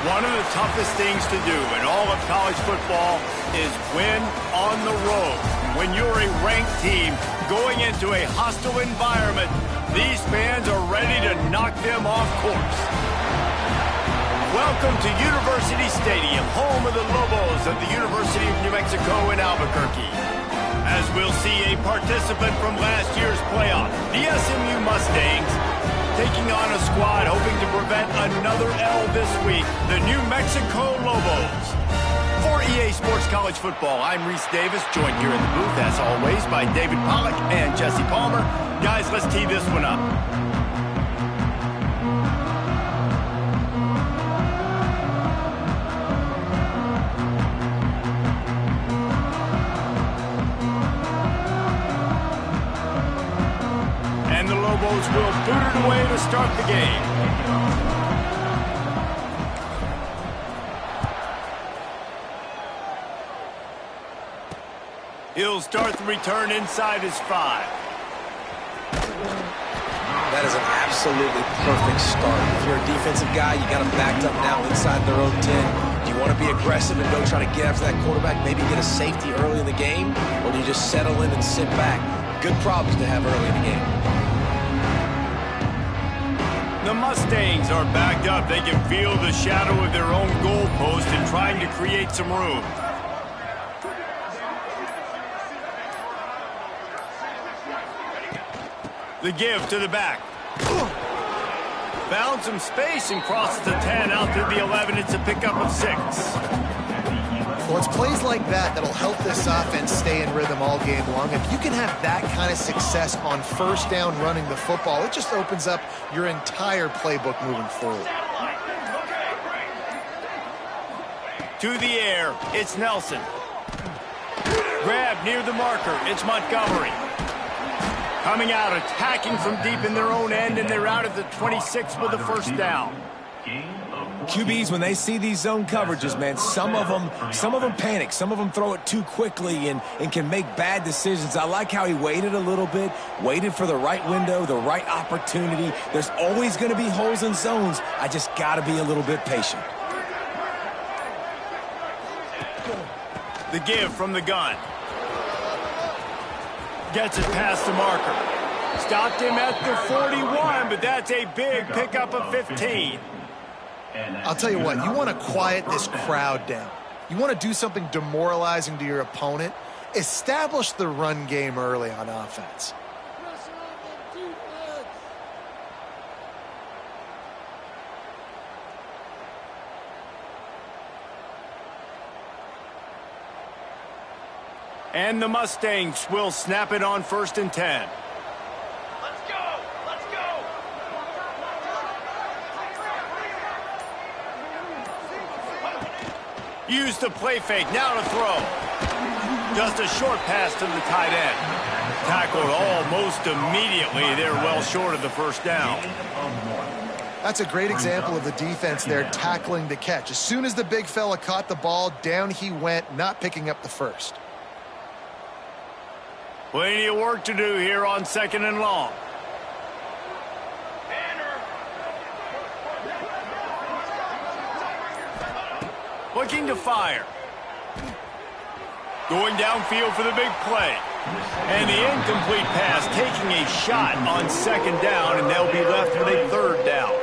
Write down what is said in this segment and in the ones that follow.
One of the toughest things to do in all of college football is win on the road. When you're a ranked team going into a hostile environment, these fans are ready to knock them off course. Welcome to University Stadium, home of the Lobos of the University of New Mexico in Albuquerque. As we'll see a participant from last year's playoff, the SMU Mustangs, taking on a squad hoping to prevent another L this week, the New Mexico Lobos. For EA Sports College Football, I'm Reese Davis, joined here in the booth, as always, by David Pollack and Jesse Palmer. Guys, let's tee this one up. And the Lobos will boot it away to start the game. He'll start the return inside his 5. That is an absolutely perfect start. If you're a defensive guy, you got them backed up now inside their own 10. Do you want to be aggressive and go try to get after that quarterback, maybe get a safety early in the game, or do you just settle in and sit back? Good problems to have early in the game. The Mustangs are backed up. They can feel the shadow of their own goalpost and trying to create some room. The give to the back. Found some space and crosses the 10 out to the 11. It's a pickup of 6. Well, it's plays like that that'll help this offense stay in rhythm all game long. If you can have that kind of success on first down running the football, it just opens up your entire playbook moving forward. To the air, it's Nelson. Grab near the marker, it's Montgomery. Coming out, attacking from deep in their own end, and they're out at the 26 with the first down. QBs, when they see these zone coverages, man, some of them panic. Some of them throw it too quickly and can make bad decisions. I like how he waited a little bit, waited for the right window, the right opportunity. There's always going to be holes in zones. I just got to be a little bit patient. The give from the gun. Gets it past the marker. Stopped him at the 41, but that's a big pickup of 15. I'll tell you what, you want to quiet this crowd down. You want to do something demoralizing to your opponent. Establish the run game early on offense. And the Mustangs will snap it on 1st and 10. Let's go! Let's go! Use the play fake, now to throw. Just a short pass to the tight end. Tackled almost immediately. They're well short of the first down. That's a great example of the defense there tackling the catch. As soon as the big fella caught the ball, down he went, not picking up the first. Plenty of work to do here on 2nd and long. Looking to fire. Going downfield for the big play. And the incomplete pass taking a shot on 2nd down, and they'll be left with a 3rd down.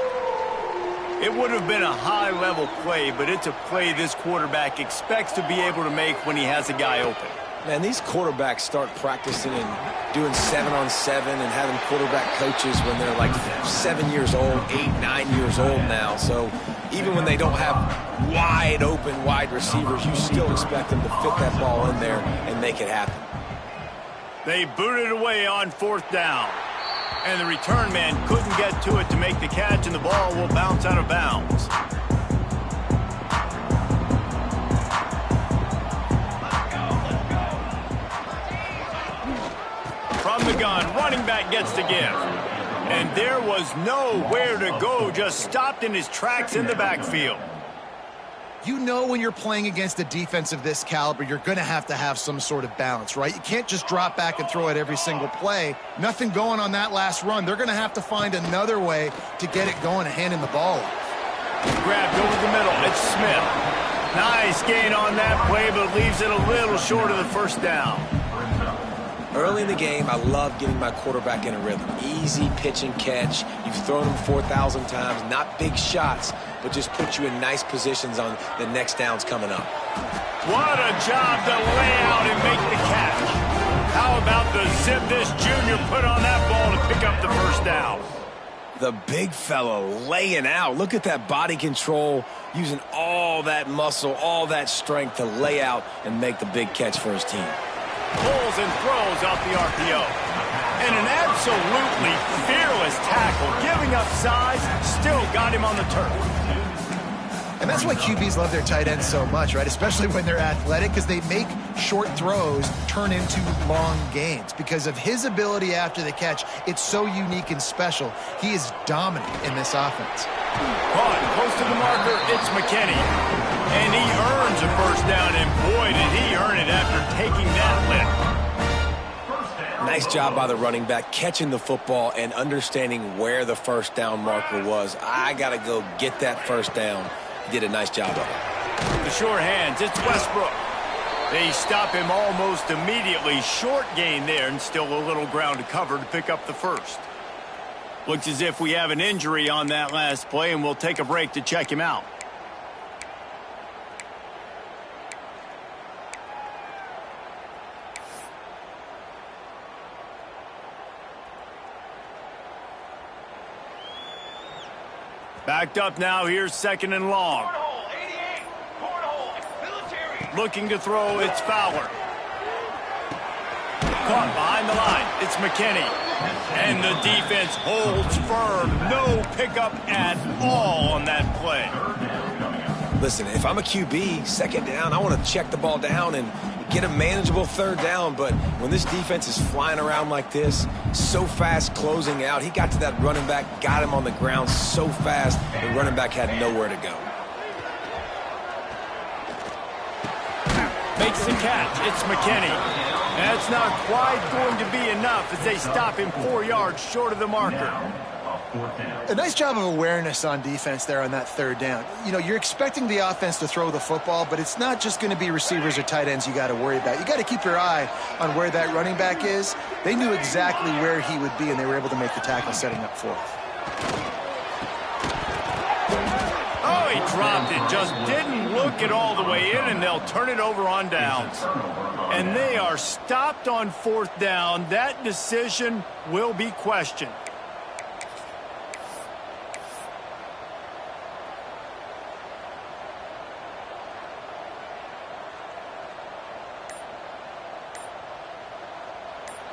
It would have been a high-level play, but it's a play this quarterback expects to be able to make when he has a guy open. Man, these quarterbacks start practicing and doing 7-on-7 and having quarterback coaches when they're like 7 years old, 8, 9 years old now. So even when they don't have wide open wide receivers, you still expect them to fit that ball in there and make it happen. They booted away on 4th down. And the return man couldn't get to it to make the catch, and the ball will bounce out of bounds. From the gun, running back gets the give. And there was nowhere to go, just stopped in his tracks in the backfield. You know when you're playing against a defense of this caliber, you're going to have some sort of balance, right? You can't just drop back and throw it every single play. Nothing going on that last run. They're going to have to find another way to get it going and handing the ball off. Grabbed over the middle. It's Smith. Nice gain on that play, but leaves it a little short of the first down. Early in the game, I love getting my quarterback in a rhythm. Easy pitch and catch. You've thrown him 4,000 times. Not big shots, but just put you in nice positions on the next downs coming up. What a job to lay out and make the catch. How about the zip this junior put on that ball to pick up the first down? The big fellow laying out. Look at that body control, using all that muscle, all that strength to lay out and make the big catch for his team. Pulls and throws off the RPO. And an absolutely fearless tackle, giving up size, still got him on the turf. And that's why QBs love their tight ends so much, right? Especially when they're athletic, because they make short throws turn into long gains. Because of his ability after the catch, it's so unique and special. He is dominant in this offense. Caught close to the marker, it's McKinney. And he earns a first down, and boy, did he earn it after taking that lift. Nice job by the running back, catching the football and understanding where the first down marker was. I got to go get that first down. He did a nice job of it. The short hands, it's Westbrook. They stop him almost immediately. Short gain there, and still a little ground to cover to pick up the first. Looks as if we have an injury on that last play, and we'll take a break to check him out. Backed up now, here's second and long. Cornhole, 88. Cornhole, military. Looking to throw, it's Fowler. Caught behind the line, it's McKinney. And the defense holds firm. No pickup at all on that play. Listen, if I'm a QB, second down, I want to check the ball down and get a manageable third down. But when this defense is flying around like this, so fast closing out, he got to that running back, got him on the ground so fast, the running back had nowhere to go. Makes the catch. It's McKinney. That's not quite going to be enough as they stop him 4 yards short of the marker. A nice job of awareness on defense there on that third down. You know, you're expecting the offense to throw the football, but it's not just going to be receivers or tight ends you got to worry about. You got to keep your eye on where that running back is. They knew exactly where he would be, and they were able to make the tackle setting up fourth. Oh, he dropped it. Just didn't look it all the way in, and they'll turn it over on downs. And they are stopped on fourth down. That decision will be questioned.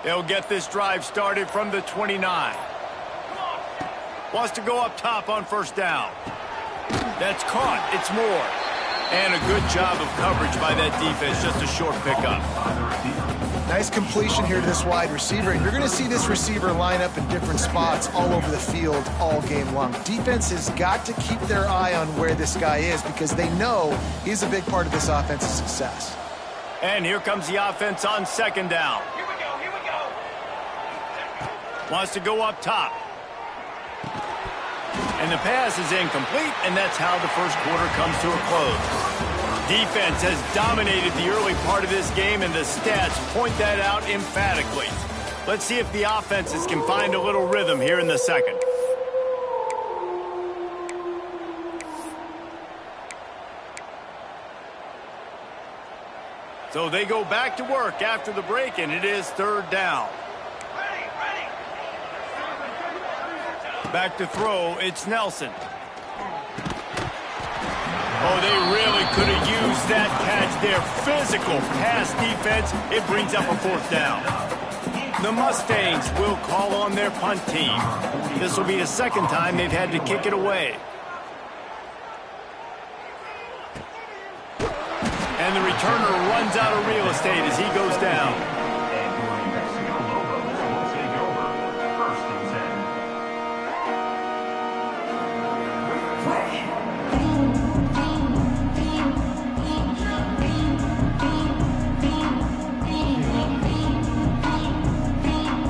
They'll get this drive started from the 29. Wants to go up top on first down. That's caught. It's Moore. And a good job of coverage by that defense. Just a short pickup. Nice completion here to this wide receiver. And you're going to see this receiver line up in different spots all over the field all game long. Defense has got to keep their eye on where this guy is because they know he's a big part of this offense's success. And here comes the offense on second down. Here we go, here we go. Wants to go up top. And the pass is incomplete, and that's how the first quarter comes to a close. Defense has dominated the early part of this game, and the stats point that out emphatically. Let's see if the offenses can find a little rhythm here in the second. So they go back to work after the break, and it is third down. Ready, ready. Back to throw, it's Nelson. Oh, they really could have used that catch there. Physical pass defense. It brings up a fourth down. The Mustangs will call on their punt team. This will be the second time they've had to kick it away. And the returner runs out of real estate as he goes down.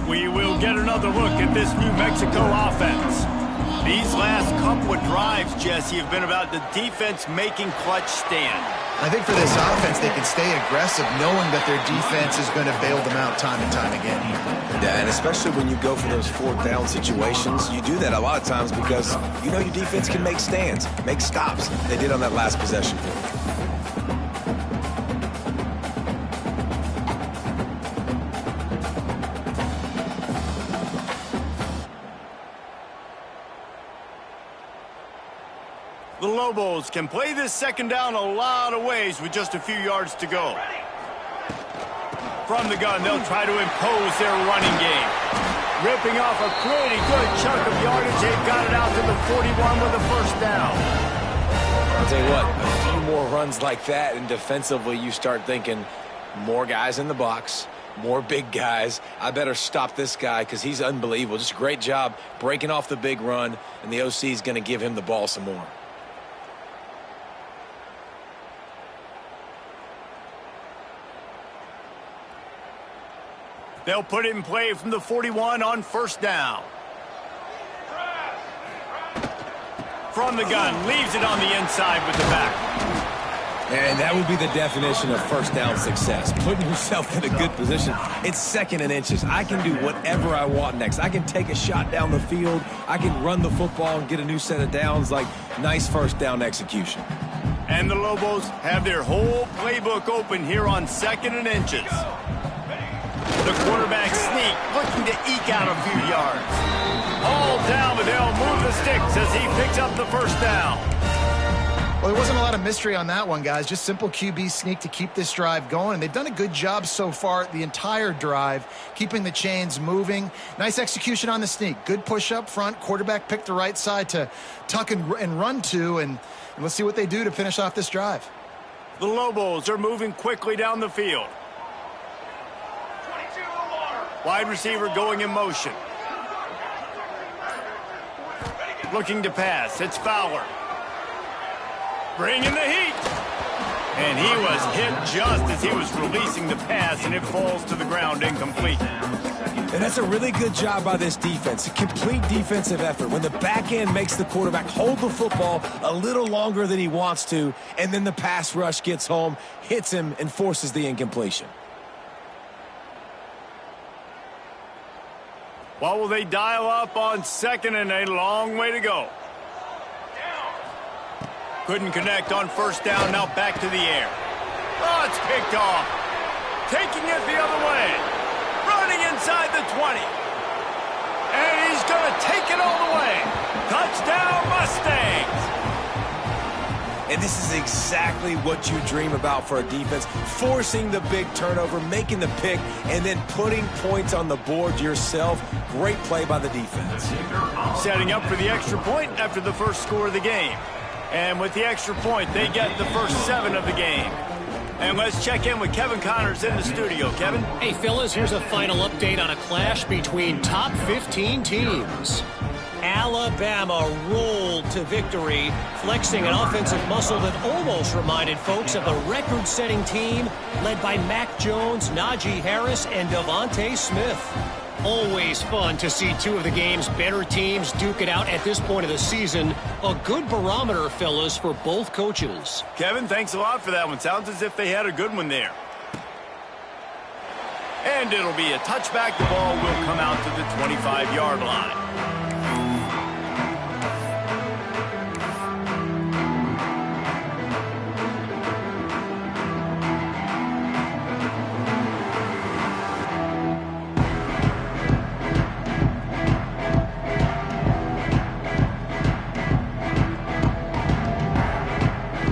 We will get another look at this New Mexico offense. These last couple of drives, Jesse, have been about the defense making clutch stand. I think for this offense, they can stay aggressive knowing that their defense is going to bail them out time and time again. Yeah, and especially when you go for those fourth down situations, you do that a lot of times because you know your defense can make stands, make stops. They did on that last possession for you. The Lobos can play this second down a lot of ways with just a few yards to go. From the gun, they'll try to impose their running game. Ripping off a pretty good chunk of yardage. They've got it out to the 41 with a first down. I'll tell you what, a few more runs like that, and defensively you start thinking more guys in the box, more big guys. I better stop this guy because he's unbelievable. Just a great job breaking off the big run, and the OC is going to give him the ball some more. They'll put it in play from the 41 on first down. From the gun, leaves it on the inside with the back. And that would be the definition of first down success. Putting yourself in a good position. It's second and inches. I can do whatever I want next. I can take a shot down the field. I can run the football and get a new set of downs. Like, nice first down execution. And the Lobos have their whole playbook open here on second and inches. The quarterback sneak, looking to eke out a few yards. All down, but they'll move the sticks as he picks up the first down. Well, there wasn't a lot of mystery on that one, guys. Just simple QB sneak to keep this drive going. And they've done a good job so far the entire drive, keeping the chains moving. Nice execution on the sneak. Good push up front. Quarterback picked the right side to tuck and run to. And let's see what they do to finish off this drive. The Lobos are moving quickly down the field. Wide receiver going in motion. Looking to pass. It's Fowler. Bringing the heat. And he was hit just as he was releasing the pass, and it falls to the ground incomplete. And that's a really good job by this defense. A complete defensive effort. When the back end makes the quarterback hold the football a little longer than he wants to, and then the pass rush gets home, hits him, and forces the incompletion. What will they dial up on second and a long way to go? Couldn't connect on first down, now back to the air. Oh, it's picked off. Taking it the other way. Running inside the 20. And he's going to take it all the way. Touchdown, Mustangs. And this is exactly what you dream about for a defense. Forcing the big turnover, making the pick, and then putting points on the board yourself. Great play by the defense. Setting up for the extra point after the first score of the game. And with the extra point, they get the first 7 of the game. And let's check in with Kevin Connors in the studio. Kevin? Hey, fellas, here's a final update on a clash between top 15 teams. Alabama rolled to victory, flexing an offensive muscle that almost reminded folks of the record-setting team led by Mac Jones, Najee Harris, and Devontae Smith. Always fun to see two of the game's better teams duke it out at this point of the season. A good barometer, fellas, for both coaches. Kevin, thanks a lot for that one. Sounds as if they had a good one there. And it'll be a touchback. The ball will come out to the 25-yard line.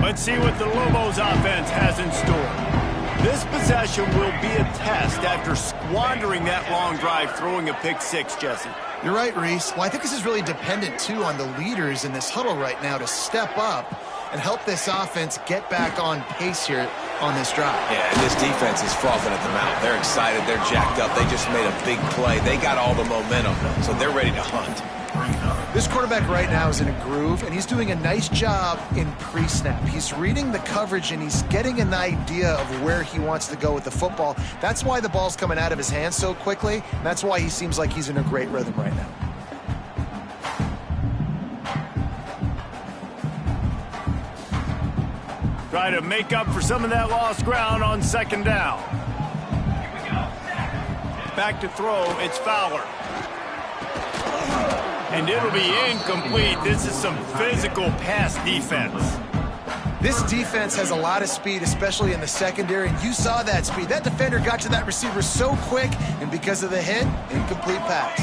Let's see what the Lobos offense has in store. This possession will be a test after squandering that long drive, throwing a pick six, Jesse. You're right, Reese. Well, I think this is really dependent, too, on the leaders in this huddle right now to step up and help this offense get back on pace here on this drive. Yeah, and this defense is frothing at the mouth. They're excited. They're jacked up. They just made a big play. They got all the momentum, so they're ready to hunt. This quarterback right now is in a groove, and he's doing a nice job in pre-snap. He's reading the coverage, and he's getting an idea of where he wants to go with the football. That's why the ball's coming out of his hands so quickly, and that's why he seems like he's in a great rhythm right now. Try to make up for some of that lost ground on second down. Back to throw, it's Fowler. And it'll be incomplete. This is some physical pass defense. This defense has a lot of speed, especially in the secondary, and you saw that speed. That defender got to that receiver so quick, and because of the hit, incomplete pass.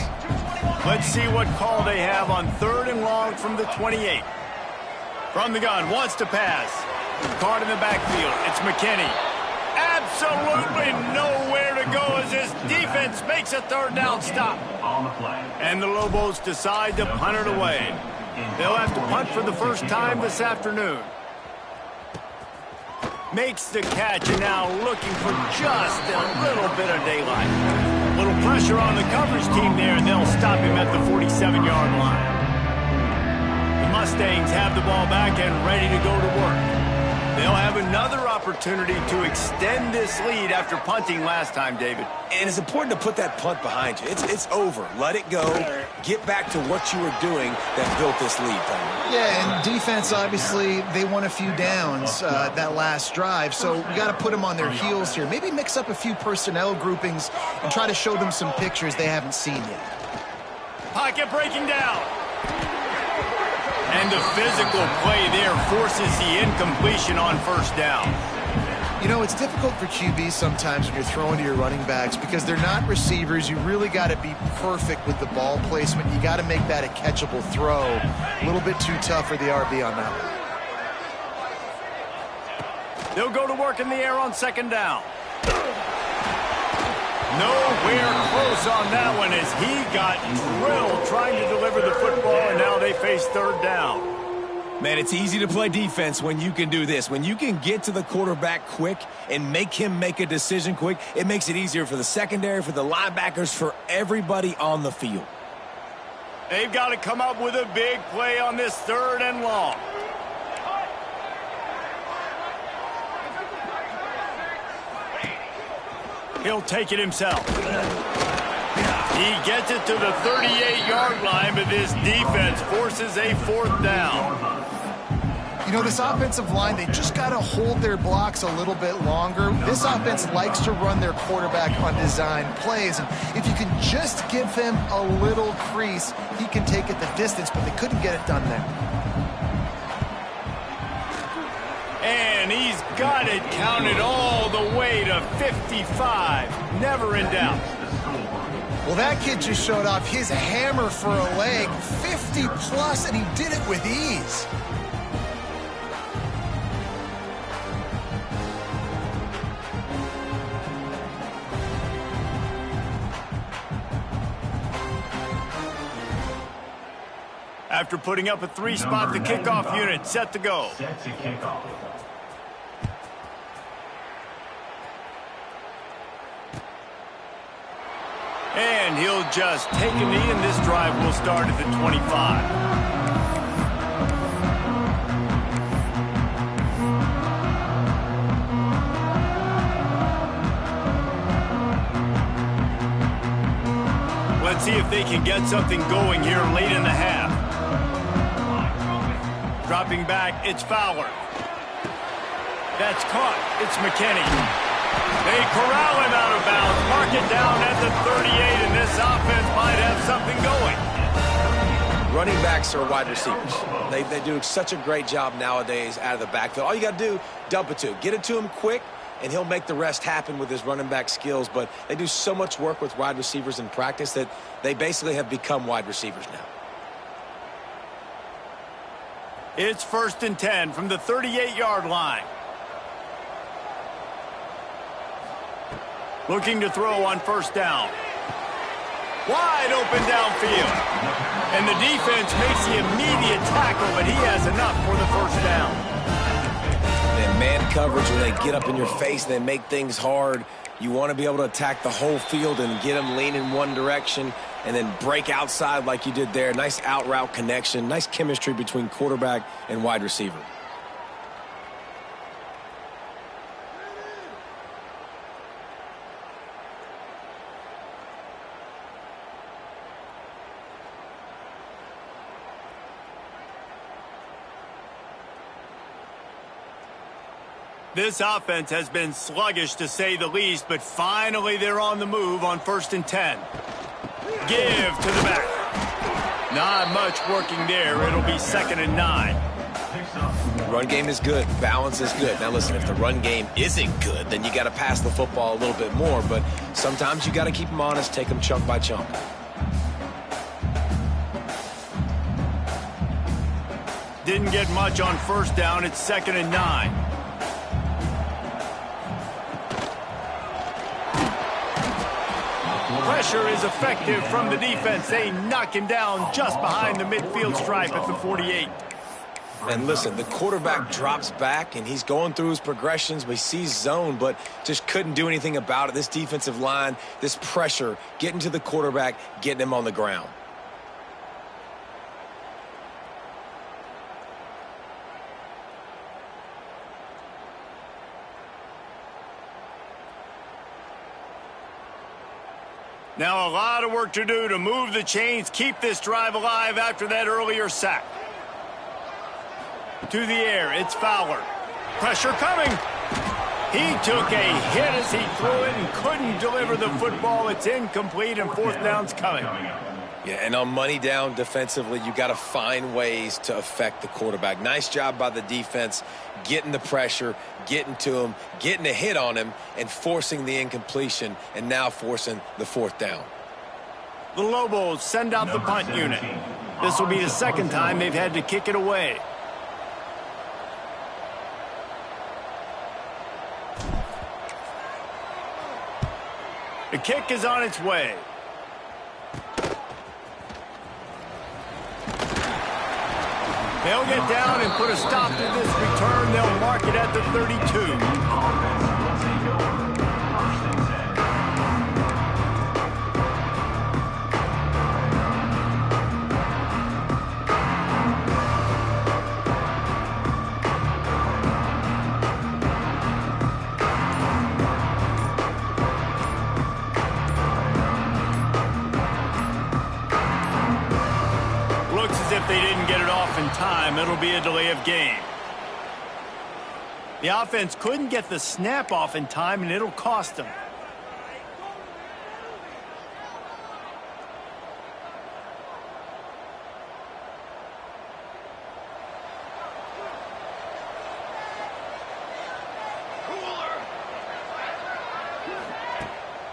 Let's see what call they have on 3rd and long from the 28. From the gun, wants to pass. Caught in the backfield, it's McKinney. Absolutely nowhere to go as this defense makes a 3rd down stop. And the Lobos decide to punt it away. They'll have to punt for the first time this afternoon. Makes the catch, and now looking for just a little bit of daylight. A little pressure on the coverage team there, and they'll stop him at the 47-yard line. The Mustangs have the ball back and ready to go to work. They'll have another opportunity to extend this lead after punting last time, David. And it's important to put that punt behind you. It's over. Let it go. Get back to what you were doing that built this lead, Tyler. Yeah, and defense, obviously, they won a few downs that last drive, so we got to put them on their heels here. Maybe mix up a few personnel groupings and try to show them some pictures they haven't seen yet. Pocket breaking down. And the physical play there forces the incompletion on 1st down. You know, it's difficult for QBs sometimes when you're throwing to your running backs because they're not receivers. You really got to be perfect with the ball placement. You got to make that a catchable throw. A little bit too tough for the RB on that one. They'll go to work in the air on 2nd down. Nowhere close on that one as he got drilled trying to deliver the football, and now they face 3rd down. Man, it's easy to play defense when you can do this. When you can get to the quarterback quick and make him make a decision quick, it makes it easier for the secondary, for the linebackers, for everybody on the field. They've got to come up with a big play on this 3rd and long. He'll take it himself. He gets it to the 38-yard line, but this defense forces a 4th down. You know, this offensive line, they just got to hold their blocks a little bit longer. This offense likes to run their quarterback on design plays, and if you can just give him a little crease, he can take it the distance, but they couldn't get it done there. And he's got it counted all the way to 55. Never in doubt. Well, that kid just showed off his hammer for a leg, 50-plus, and he did it with ease. After putting up a 3-spot, the kickoff unit set to go. And he'll just take a knee, and this drive will start at the 25. Let's see if they can get something going here late in the half. Dropping back, it's Fowler. That's caught. It's McKinney. They corral him out of bounds, mark it down at the 38, and this offense might have something going. Running backs are wide receivers. They do such a great job nowadays out of the backfield. All you got to do, dump it to him. Get it to him quick, and he'll make the rest happen with his running back skills. But they do so much work with wide receivers in practice that they basically have become wide receivers now. It's 1st and 10 from the 38-yard line. Looking to throw on 1st down. Wide open downfield. And the defense makes the immediate tackle, but he has enough for the 1st down. And man coverage, when they get up in your face, they make things hard. You want to be able to attack the whole field and get them lean in one direction and then break outside like you did there. Nice out route connection, nice chemistry between quarterback and wide receiver. This offense has been sluggish to say the least, but finally they're on the move on 1st and 10. Give to the back. Not much working there. It'll be 2nd and 9. Run game is good. Balance is good. Now listen, if the run game isn't good, then you got to pass the football a little bit more. But sometimes you got to keep them honest, take them chunk by chunk. Didn't get much on 1st down. It's 2nd and 9. Pressure is effective from the defense. They knock him down just behind the midfield stripe at the 48. And listen, the quarterback drops back, and he's going through his progressions. We see zone, but just couldn't do anything about it. This defensive line, this pressure, getting to the quarterback, getting him on the ground. Now a lot of work to do to move the chains, keep this drive alive after that earlier sack. To the air, it's Fowler. Pressure coming. He took a hit as he threw it and couldn't deliver the football. It's incomplete, and 4th down's coming. Yeah, and on money down defensively, you got to find ways to affect the quarterback. Nice job by the defense, getting the pressure, getting to him, getting a hit on him, and forcing the incompletion, and now forcing the 4th down. The Lobos send out the punt unit. This will be the 2nd time they've had to kick it away. The kick is on its way. They'll get down and put a stop to this return. They'll mark it at the 32. If they didn't get it off in time, it'll be a delay of game. The offense couldn't get the snap off in time, and it'll cost them.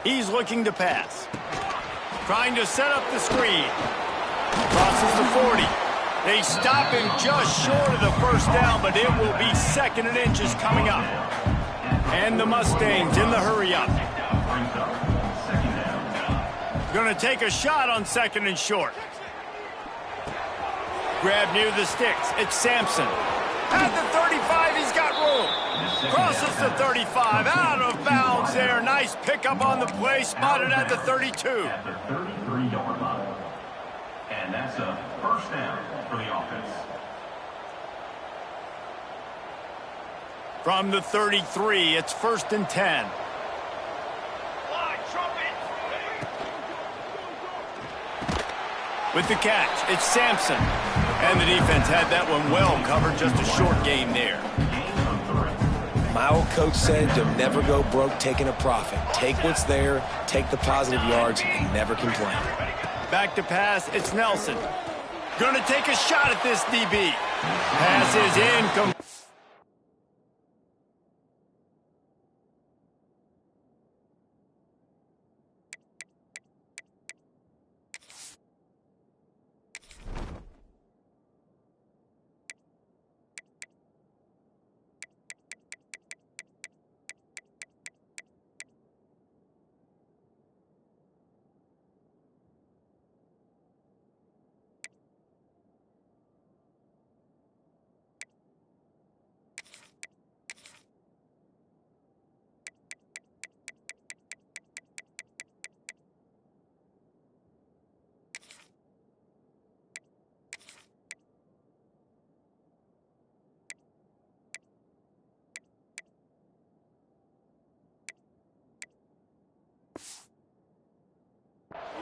He's looking to pass. Trying to set up the screen. Crosses the 40. They stop him just short of the 1st down, but it will be 2nd and inches coming up. And the Mustangs in the hurry-up. Going to take a shot on 2nd and short. Grab near the sticks. It's Sampson. At the 35, he's got room. Crosses the 35. Out of bounds there. Nice pickup on the play. Spotted at the 32. At the 33-yard line. And that's a 1st down for the offense. From the 33, it's 1st and 10. With the catch, it's Sampson. And the defense had that one well covered. Just a short gain there. My old coach said you'll never go broke taking a profit. Take what's there, take the positive yards, and never complain. Back to pass, it's Nelson. Going to take a shot at this DB. Pass is incomplete.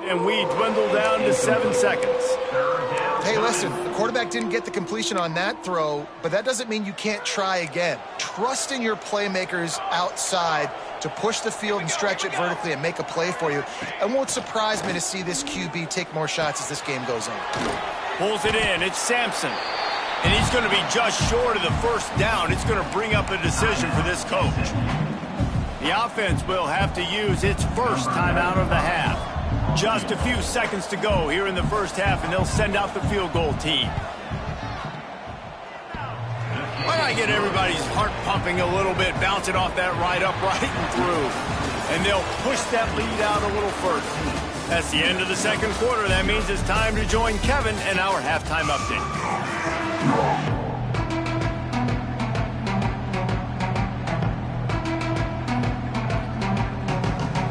And we dwindle down to 7 seconds. Hey, listen, the quarterback didn't get the completion on that throw, but that doesn't mean you can't try again. Trust in your playmakers outside to push the field and stretch it vertically and make a play for you. It won't surprise me to see this QB take more shots as this game goes on. Pulls it in. It's Sampson. And he's going to be just short of the first down. It's going to bring up a decision for this coach. The offense will have to use its first timeout of the half. Just a few seconds to go here in the first half, and they'll send out the field goal team. Why not get everybody's heart pumping a little bit, bouncing off that right upright and through. And they'll push that lead out a little further. That's the end of the second quarter. That means it's time to join Kevin and our halftime update.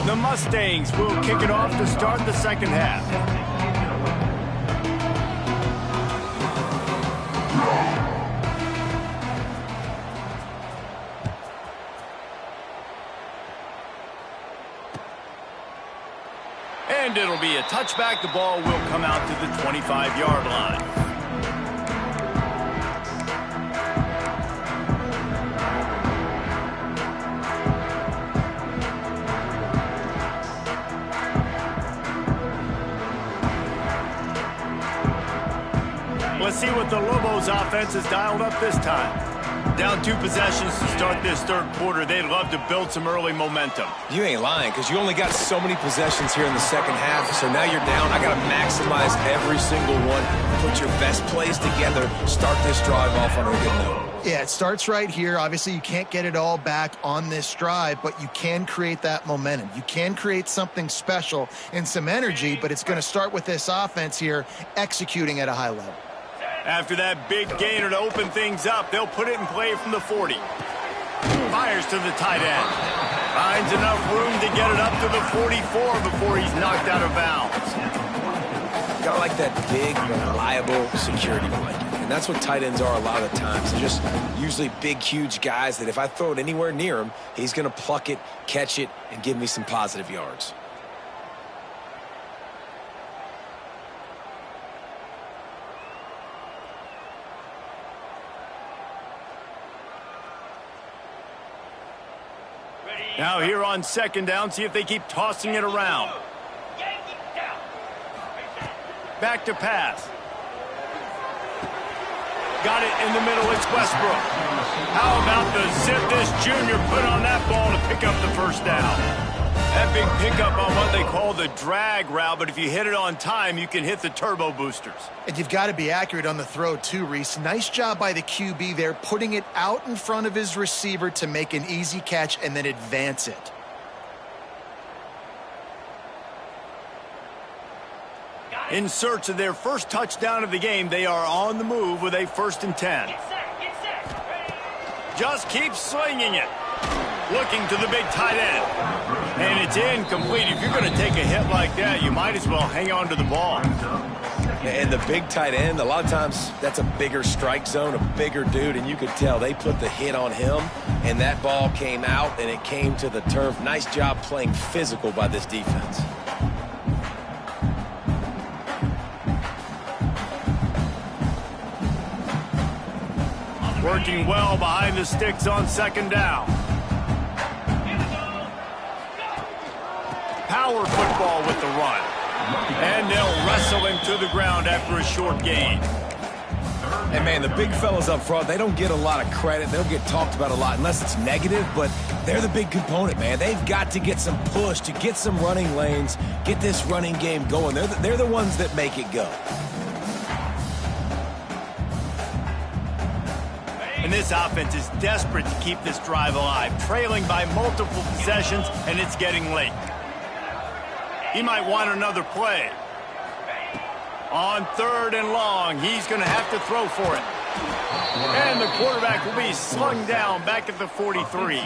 The Mustangs will kick it off to start the second half. And it'll be a touchback. The ball will come out to the 25-yard line. Let's see what the Lobos offense has dialed up this time. Down 2 possessions to start this third quarter. They'd love to build some early momentum. You ain't lying, because you only got so many possessions here in the second half, so now you're down. I got to maximize every single one. Put your best plays together. Start this drive off on a good note. Yeah, it starts right here. Obviously, you can't get it all back on this drive, but you can create that momentum. You can create something special and some energy, but it's going to start with this offense here executing at a high level. After that big gainer to open things up, they'll put it in play from the 40. Fires to the tight end. Finds enough room to get it up to the 44 before he's knocked out of bounds. Gotta like that big, reliable security blanket. And that's what tight ends are a lot of the times. They're just usually big, huge guys that if I throw it anywhere near him, he's going to pluck it, catch it, and give me some positive yards. Now here on second down, see if they keep tossing it around. Back to pass. Got it in the middle, it's Westbrook. How about the zip this junior put on that ball to pick up the first down? That big pickup on what they call the drag route, but if you hit it on time, you can hit the turbo boosters. And you've got to be accurate on the throw too, Reese. Nice job by the QB there, putting it out in front of his receiver to make an easy catch and then advance it. In search of their first touchdown of the game, they are on the move with a 1st and 10. Just keep swinging it. Looking to the big tight end. And it's incomplete. If you're going to take a hit like that, you might as well hang on to the ball. And the big tight end, a lot of times that's a bigger strike zone, a bigger dude, and you could tell they put the hit on him, and that ball came out, and it came to the turf. Nice job playing physical by this defense. Working well behind the sticks on second down. Power football with the run. And they'll wrestle him to the ground after a short gain. And, man, the big fellas up front, they don't get a lot of credit. They don't get talked about a lot unless it's negative, but they're the big component, man. They've got to get some push, to get some running lanes, get this running game going. They're the ones that make it go. And this offense is desperate to keep this drive alive, trailing by multiple possessions, and it's getting late. He might want another play. On 3rd and long, he's going to have to throw for it. And the quarterback will be slung down back at the 43.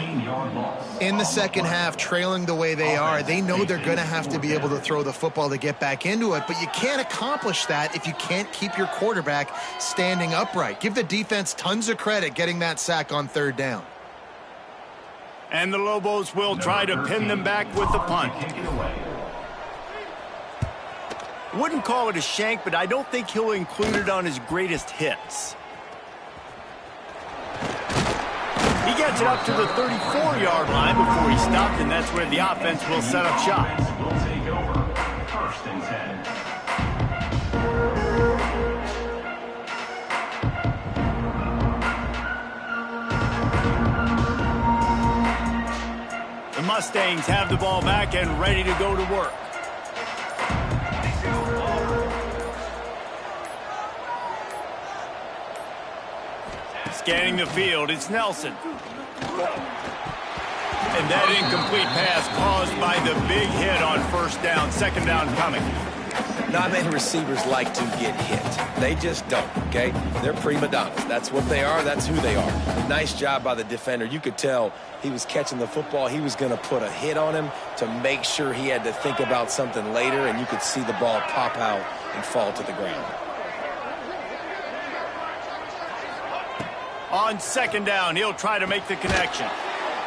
In the second half, trailing the way they are, they know they're going to have to be able to throw the football to get back into it, but you can't accomplish that if you can't keep your quarterback standing upright. Give the defense tons of credit getting that sack on 3rd down. And the Lobos will try to pin them back with the punt. Wouldn't call it a shank, but I don't think he'll include it on his greatest hits. He gets it up to the 34-yard line before he stopped, and that's where the offense will set up shop. Will take over. First and 10. The Mustangs have the ball back and ready to go to work. Scanning the field, it's Nelson. And that incomplete pass caused by the big hit on first down. Second down coming. Not many receivers like to get hit. They just don't, okay? They're prima donnas. That's what they are. That's who they are. Nice job by the defender. You could tell he was catching the football. He was going to put a hit on him to make sure he had to think about something later, and you could see the ball pop out and fall to the ground. On second down, he'll try to make the connection.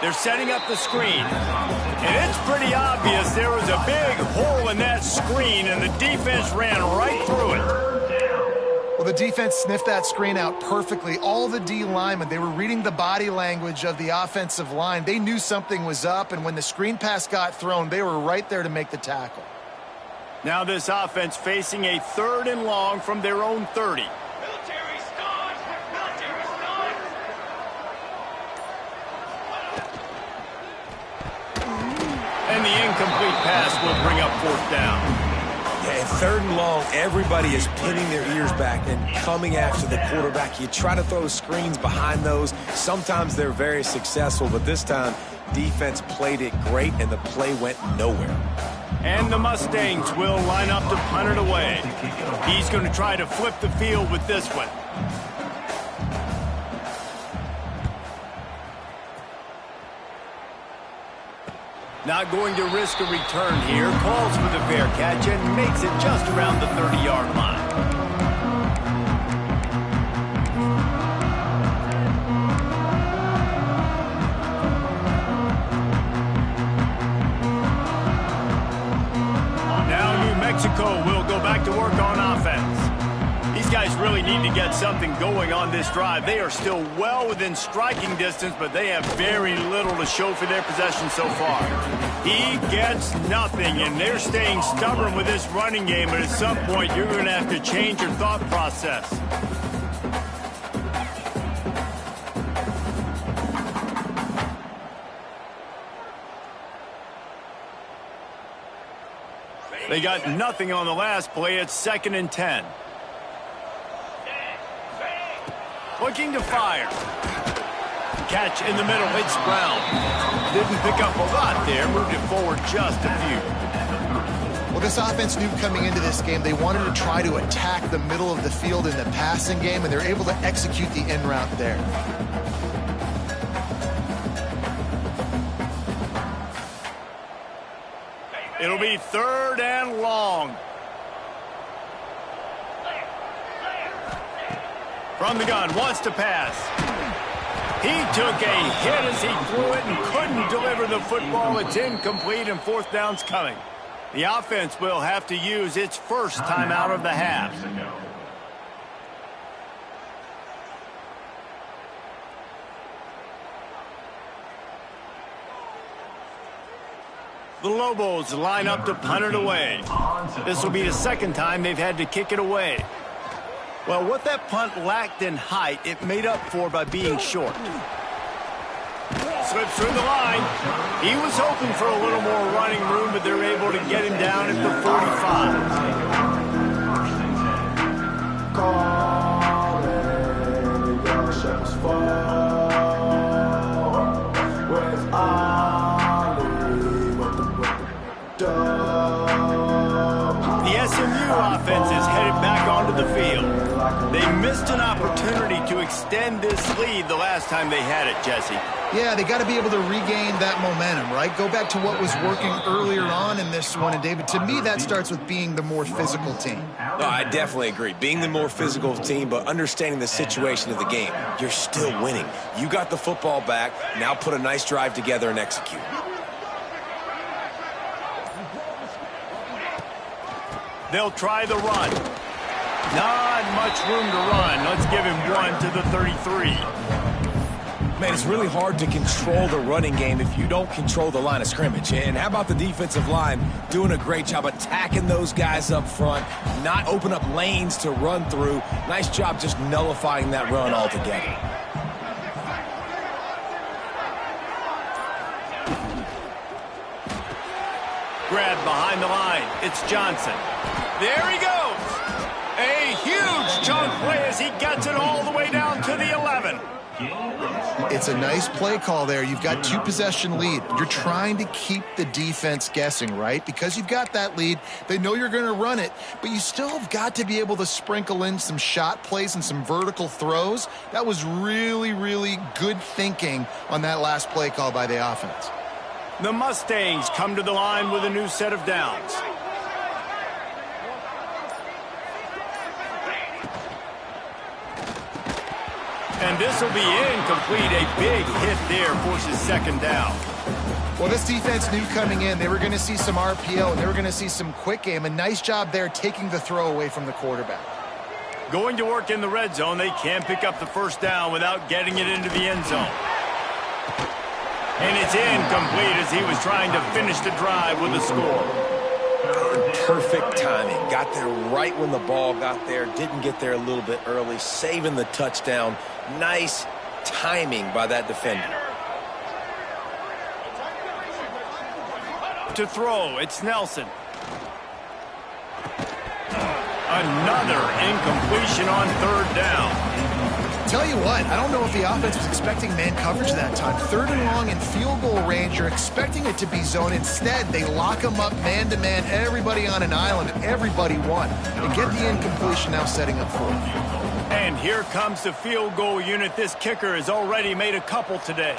They're setting up the screen. And it's pretty obvious there was a big hole in that screen, and the defense ran right through it. Well, the defense sniffed that screen out perfectly. All the D linemen, they were reading the body language of the offensive line. They knew something was up, and when the screen pass got thrown, they were right there to make the tackle. Now this offense facing a 3rd and long from their own 30. Military start! Military start! And the incomplete pass will bring up 4th down. Yeah, and 3rd and long, everybody is pinning their ears back and coming after the quarterback. You try to throw screens behind those. Sometimes they're very successful, but this time, defense played it great, and the play went nowhere. And the Mustangs will line up to punt it away. He's going to try to flip the field with this one. Not going to risk a return here. Calls for the fair catch and makes it just around the 30-yard line. Now New Mexico will go back to work on offense. These guys really need to get something going on this drive. They are still well within striking distance, but they have very little to show for their possession so far. He gets nothing, and they're staying stubborn with this running game, but at some point you're going to have to change your thought process. They got nothing on the last play. It's 2nd and 10. Looking to fire. Catch in the middle. It's Brown. Didn't pick up a lot there. Moved it forward just a few. Well, this offense knew coming into this game they wanted to try to attack the middle of the field in the passing game, and they're able to execute the in route there. It'll be 3rd and long. From the gun, wants to pass. He took a hit as he threw it and couldn't deliver the football. It's incomplete, and 4th down's coming. The offense will have to use its first timeout of the half. The Lobos line up to punt it away. This will be the 2nd time they've had to kick it away. Well, what that punt lacked in height, it made up for by being short. Slips through the line. He was hoping for a little more running room, but they're able to get him down at the 45. The SMU offense is headed back onto the field. They missed an opportunity to extend this lead the last time they had it, Jesse. Yeah, they got to be able to regain that momentum, right? Go back to what was working earlier on in this one. And, David, to me, that starts with being the more physical team. No, I definitely agree. Being the more physical team, but understanding the situation of the game. You're still winning. You got the football back. Now put a nice drive together and execute. They'll try the run. Not much room to run. Let's give him 1 to the 33. Man, it's really hard to control the running game if you don't control the line of scrimmage. And how about the defensive line doing a great job attacking those guys up front, not open up lanes to run through. Nice job just nullifying that run altogether. Grab behind the line. It's Johnson. There he goes. A huge chunk play as he gets it all the way down to the 11. It's a nice play call there. You've got 2-possession lead. You're trying to keep the defense guessing, right? Because you've got that lead, they know you're going to run it, but you still have got to be able to sprinkle in some shot plays and some vertical throws. That was really, really good thinking on that last play call by the offense. The Mustangs come to the line with a new set of downs. And this will be incomplete. A big hit there forces second down. Well, this defense knew coming in they were going to see some RPO and they were going to see some quick game. A nice job there taking the throw away from the quarterback. Going to work in the red zone, they can't pick up the first down without getting it into the end zone. And it's incomplete as he was trying to finish the drive with a score. Perfect timing. Got there right when the ball got there. Didn't get there a little bit early. Saving the touchdown. Nice timing by that defender. To throw, it's Nelson. Another incompletion on third down. Tell you what, I don't know if the offense was expecting man coverage that time. 3rd and long in field goal range, you're expecting it to be zone. Instead, they lock them up man-to-man, everybody on an island, and everybody won. And get the incompletion now setting up for it. And here comes the field goal unit. This kicker has already made a couple today.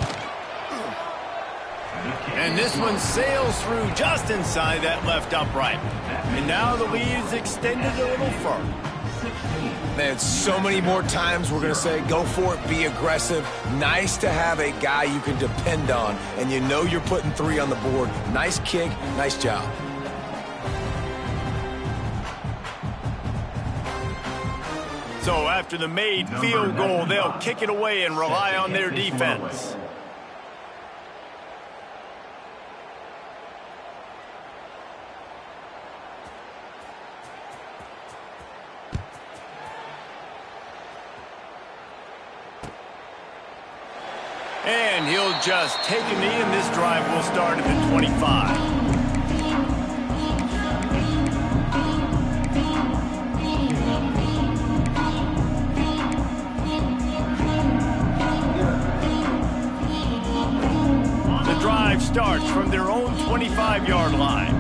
And this one sails through just inside that left upright. And now the lead is extended a little further. Man, so many more times we're going to say, go for it, be aggressive. Nice to have a guy you can depend on, and you know you're putting 3 on the board. Nice kick, nice job. So after the made field goal, they'll kick it away and rely on their defense. And he'll just take a knee, and this drive will start at the 25. The drive starts from their own 25-yard line.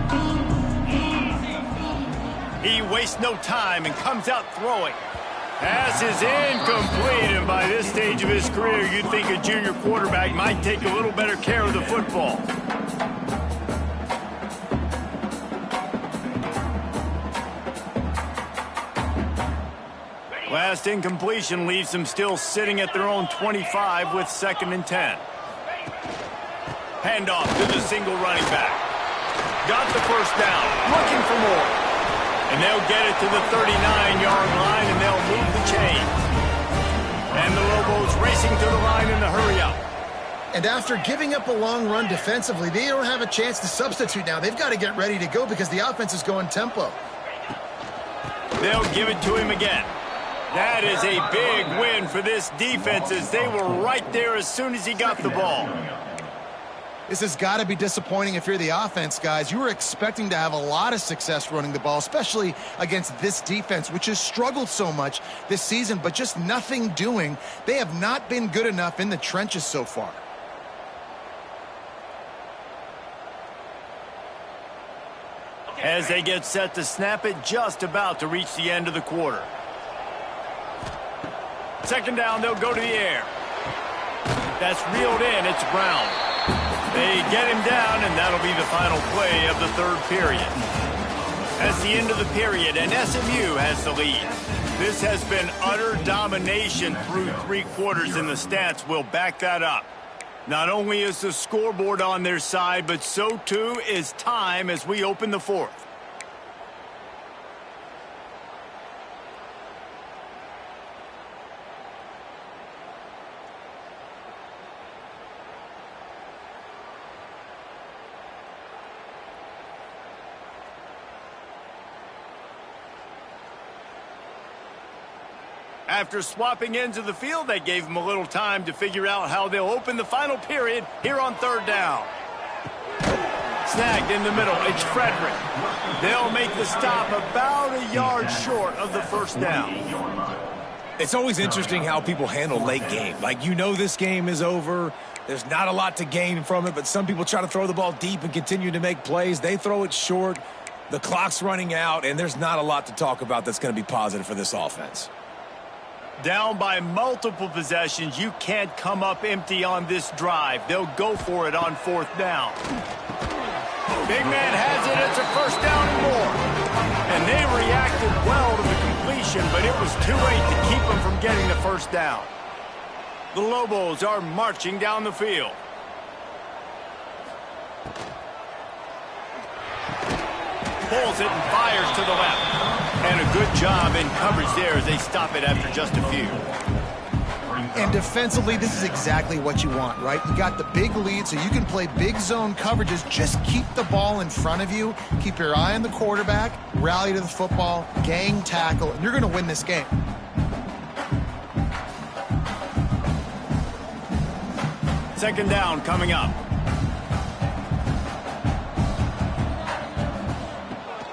He wastes no time and comes out throwing. Pass is incomplete, and by this stage of his career, you'd think a junior quarterback might take a little better care of the football. Last incompletion leaves them still sitting at their own 25 with 2nd and 10. Handoff to the single running back. Got the first down, looking for more. And they'll get it to the 39-yard line, and they'll move the chains. And the Lobos racing to the line in the hurry-up. And after giving up a long run defensively, they don't have a chance to substitute now. They've got to get ready to go because the offense is going tempo. They'll give it to him again. That is a big win for this defense as they were right there as soon as he got the ball. This has got to be disappointing if you're the offense, guys. You were expecting to have a lot of success running the ball, especially against this defense, which has struggled so much this season, but just nothing doing. They have not been good enough in the trenches so far. As they get set to snap it, just about to reach the end of the quarter. 2nd down, they'll go to the air. That's reeled in, it's Brown. They get him down, and that'll be the final play of the 3rd period. That's the end of the period, and SMU has the lead. This has been utter domination through 3 quarters, and the stats will back that up. Not only is the scoreboard on their side, but so too is time as we open the 4th. After swapping ends of the field, they gave him a little time to figure out how they'll open the final period here on third down. Snagged in the middle, it's Frederick. They'll make the stop about a yard short of the first down. It's always interesting how people handle late game. Like, you know this game is over. There's not a lot to gain from it, but some people try to throw the ball deep and continue to make plays. They throw it short. The clock's running out, and there's not a lot to talk about that's going to be positive for this offense. Down by multiple possessions, you can't come up empty on this drive. They'll go for it on fourth down. Big man has it. It's a first down and more. And they reacted well to the completion, but it was too late to keep them from getting the first down. The Lobos are marching down the field. Pulls it and fires to the left. And a good job in coverage there as they stop it after just a few. And defensively, this is exactly what you want, right? You got the big lead, so you can play big zone coverages. Just keep the ball in front of you. Keep your eye on the quarterback. Rally to the football. Gang tackle. And you're going to win this game. Second down coming up.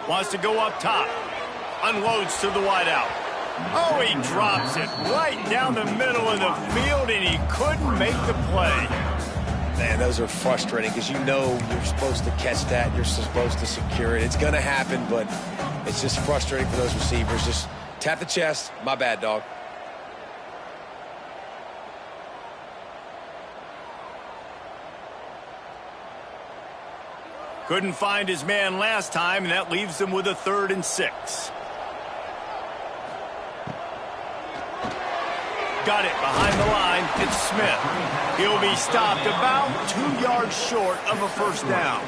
Wants to go up top. Unloads to the wideout. Oh, he drops it right down the middle of the field, and he couldn't make the play. Man, those are frustrating because you know you're supposed to catch that. You're supposed to secure it. It's going to happen, but it's just frustrating for those receivers. Just tap the chest. My bad, dog. Couldn't find his man last time, and that leaves him with a 3rd and 6. Got it behind the line. It's Smith. He'll be stopped about 2 yards short of a first down.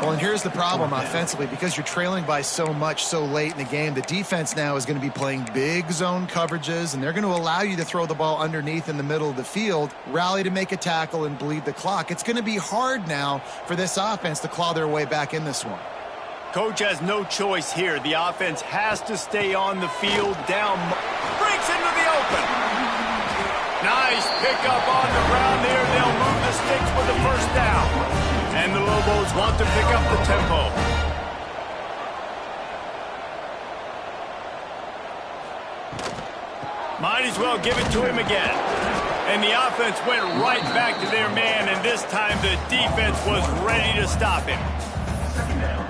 Well, and here's the problem offensively. Because you're trailing by so much so late in the game, the defense now is going to be playing big zone coverages, and they're going to allow you to throw the ball underneath in the middle of the field, rally to make a tackle, and bleed the clock. It's going to be hard now for this offense to claw their way back in this one. Coach has no choice here. The offense has to stay on the field down. Breaks into the open. Nice pickup on the ground there. They'll move the sticks with the first down. And the Lobos want to pick up the tempo. Might as well give it to him again. And the offense went right back to their man, and this time the defense was ready to stop him.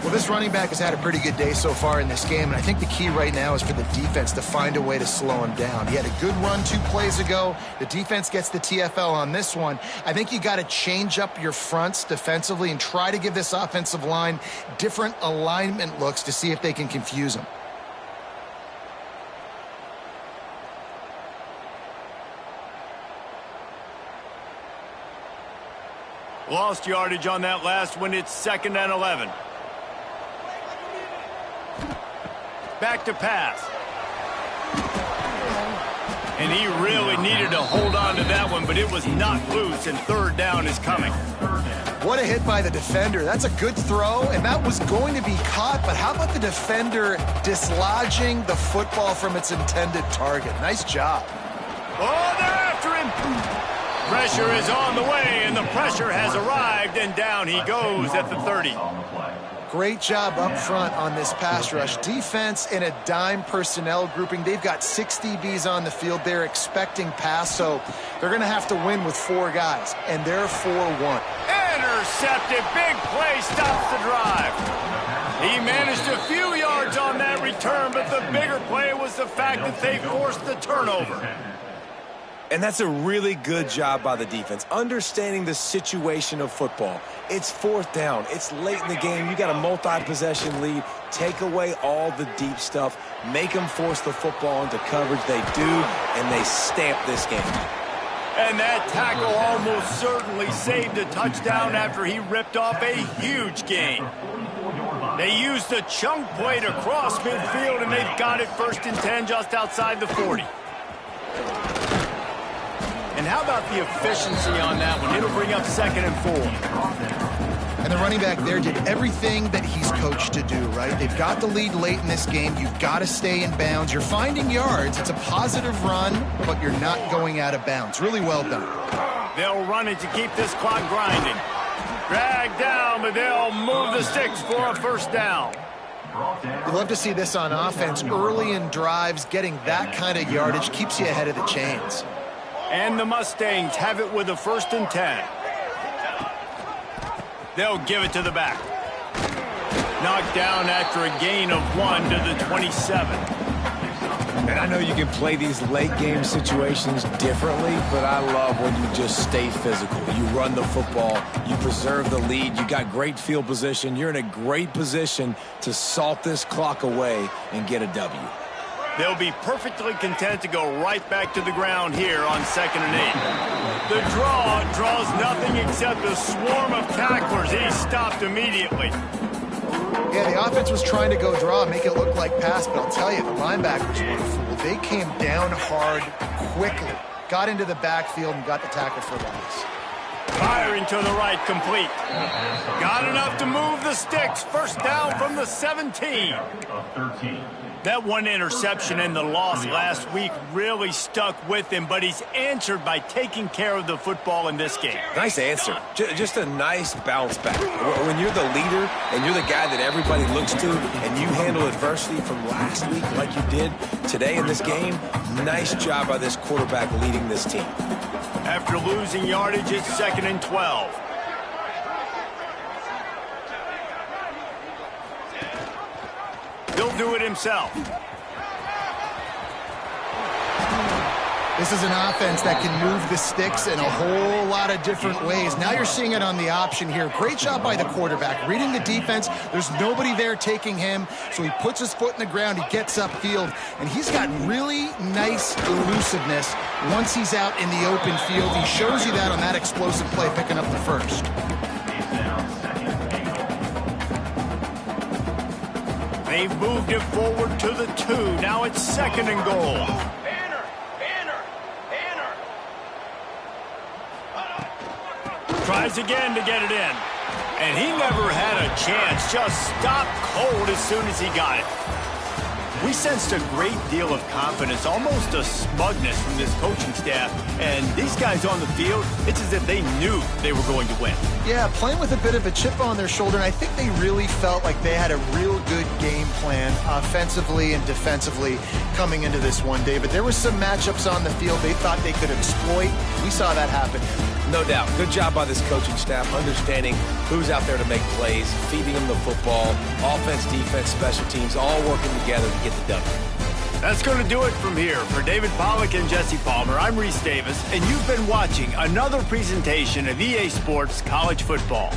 Well, this running back has had a pretty good day so far in this game, and I think the key right now is for the defense to find a way to slow him down. He had a good run 2 plays ago. The defense gets the TFL on this one. I think you got to change up your fronts defensively and try to give this offensive line different alignment looks to see if they can confuse him. Lost yardage on that last one. It's 2nd and 11. Back to pass. And he really needed to hold on to that one, but it was knocked loose, and 3rd down is coming. What a hit by the defender. That's a good throw, and that was going to be caught, but how about the defender dislodging the football from its intended target? Nice job. Oh, they're after him. Pressure is on the way, and the pressure has arrived, and down he goes at the 30. Great job up front on this pass rush. Defense in a dime personnel grouping. They've got 6 DBs on the field. They're expecting pass, so they're going to have to win with 4 guys, and they're 4-1. Intercepted. Big play stops the drive. He managed a few yards on that return, but the bigger play was the fact that they forced the turnover. And that's a really good job by the defense, understanding the situation of football. It's 4th down. It's late in the game. You got a multi-possession lead. Take away all the deep stuff. Make them force the football into coverage. They do, and they stamp this game. And that tackle almost certainly saved a touchdown after he ripped off a huge gain. They used a chunk play to cross midfield, and they've got it 1st and 10 just outside the 40. And how about the efficiency on that one? It'll bring up 2nd and 4. And the running back there did everything that he's coached to do, right? They've got the lead late in this game. You've got to stay in bounds. You're finding yards. It's a positive run, but you're not going out of bounds. Really well done. They'll run it to keep this clock grinding. Drag down, but they'll move the sticks for a first down. You love to see this on offense. Early in drives, getting that kind of yardage keeps you ahead of the chains. And the Mustangs have it with a 1st and 10. They'll give it to the back. Knocked down after a gain of 1 to the 27. And I know you can play these late game situations differently, but I love when you just stay physical. You run the football, you preserve the lead, you got great field position, you're in a great position to salt this clock away and get a W. They'll be perfectly content to go right back to the ground here on 2nd and 8. The draw draws nothing except a swarm of tacklers. He's stopped immediately. Yeah, the offense was trying to go draw, make it look like pass, but I'll tell you, the linebackers were a fool. They came down hard quickly, got into the backfield, and got the tackle for loss. Firing to the right, complete. Got enough to move the sticks. First down from the 17. That one interception and the loss last week really stuck with him, but he's answered by taking care of the football in this game. Nice answer. Just a nice bounce back. When you're the leader and you're the guy that everybody looks to and you handle adversity from last week like you did today in this game, nice job by this quarterback leading this team. After losing yardage, it's 2nd and 12. He'll do it himself. This is an offense that can move the sticks in a whole lot of different ways. Now you're seeing it on the option here. Great job by the quarterback. Reading the defense, there's nobody there taking him, so he puts his foot in the ground, he gets upfield, and he's got really nice elusiveness once he's out in the open field. He shows you that on that explosive play, picking up the first. They've moved it forward to the 2. Now it's 2nd and goal. Tries again to get it in. And he never had a chance. Just stopped cold as soon as he got it. We sensed a great deal of confidence, almost a smugness from this coaching staff. And these guys on the field, it's as if they knew they were going to win. Yeah, playing with a bit of a chip on their shoulder, and I think they really felt like they had a real good game plan offensively and defensively coming into this one, David. There were some matchups on the field they thought they could exploit. We saw that happen here. No doubt. Good job by this coaching staff, understanding who's out there to make plays, feeding them the football, offense, defense, special teams, all working together to get the W. That's going to do it from here. For David Pollack and Jesse Palmer, I'm Reese Davis, and you've been watching another presentation of EA Sports College Football.